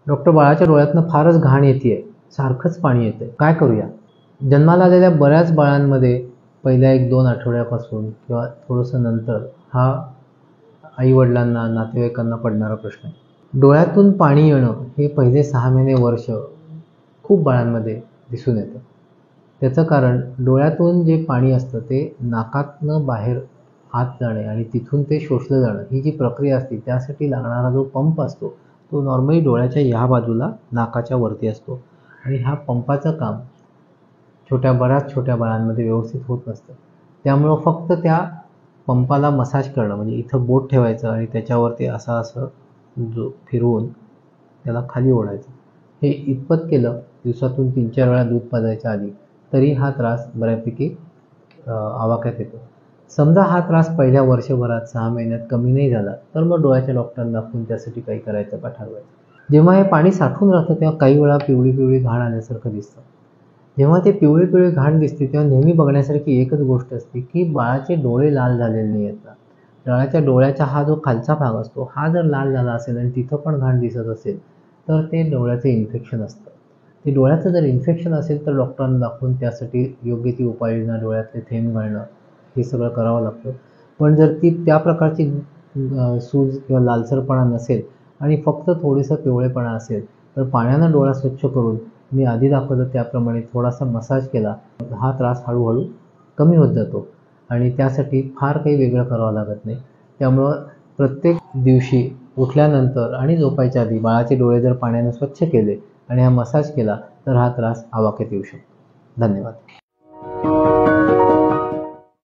Doctor बाळाच्या डोळ्यातनं फारच घाण येते, सारखंच पाणी येतंय, काय करूया? जन्माला आलेल्या बऱ्याच बाळांमध्ये पहिल्या 1-2 आठवड्यापासून किंवा थोडंसं नंतर हा आईवडिलांना, नातेवाईकांना पडणारा प्रश्न आहे. डोळ्यातून पाणी येणं हे पहिले 6 महिने, वर्ष खूप बाळांमध्ये दिसून येतं. त्याचं कारण डोळ्यातून जे पाणी असतं ते नाकातनं बाहेर आत जाणे आणि तिथून ते शोषलं जाणं, ही जी प्रक्रिया असते त्यासाठी लागणारा जो पंप असतो तो नॉर्मली डोळ्याच्या ह्या बाजूला नाकाच्या वरती असतो आणि ह्या पंपाचं काम बऱ्याच छोट्या बाळांमध्ये व्यवस्थित होत नसतं. त्यामुळं फक्त त्या पंपाला मसाज करणं, म्हणजे इथं बोट ठेवायचं आणि त्याच्यावरती असं फिरवून त्याला खाली ओढायचं, हे इतपत केलं दिवसातून 3-4 वेळा दूध पाजायच्या आधी, तरी हा त्रास बऱ्यापैकी आवाक्यात येतो. समजा हा त्रास पहिल्या वर्षभरात 6 महिन्यात कमी नाही झाला तर मग डोळ्याच्या डॉक्टरांना दाखवून त्यासाठी काही करायचं का ठरवायचं. जेव्हा हे पाणी साठून राहतं तेव्हा काही वेळा पिवळी घाण आल्यासारखं दिसतं. जेव्हा ते पिवळी घाण दिसते तेव्हा नेहमी बघण्यासारखी एकच गोष्ट असते की बाळाचे डोळे लाल झालेले नाही आहेत. बाळाच्या डोळ्याचा हा जो खालचा भाग असतो हा जर लाल झाला असेल आणि तिथं पण घाण दिसत असेल तर ते डोळ्याचं इन्फेक्शन असतं. ते डोळ्याचं जर इन्फेक्शन असेल तर डॉक्टरांना दाखवून त्यासाठी योग्य ती उपाययोजना, डोळ्यातले थेंब घालणं, हे सगळं करावं लागतं. पण जर ती त्या प्रकारची सूज किंवा लालसरपणा नसेल आणि फक्त थोडंसं पिवळेपणा असेल तर पाण्यानं डोळा स्वच्छ करून मी आधी दाखवलं त्याप्रमाणे थोडासा मसाज केला, हा त्रास हळूहळू कमी होत जातो आणि त्यासाठी फार काही वेगळं करावं लागत नाही. त्यामुळं प्रत्येक दिवशी उठल्यानंतर आणि झोपायच्या आधी बाळाचे डोळे जर पाण्यानं स्वच्छ केले आणि हा मसाज केला तर हा त्रास आवाक्यात येऊ शकतो. धन्यवाद.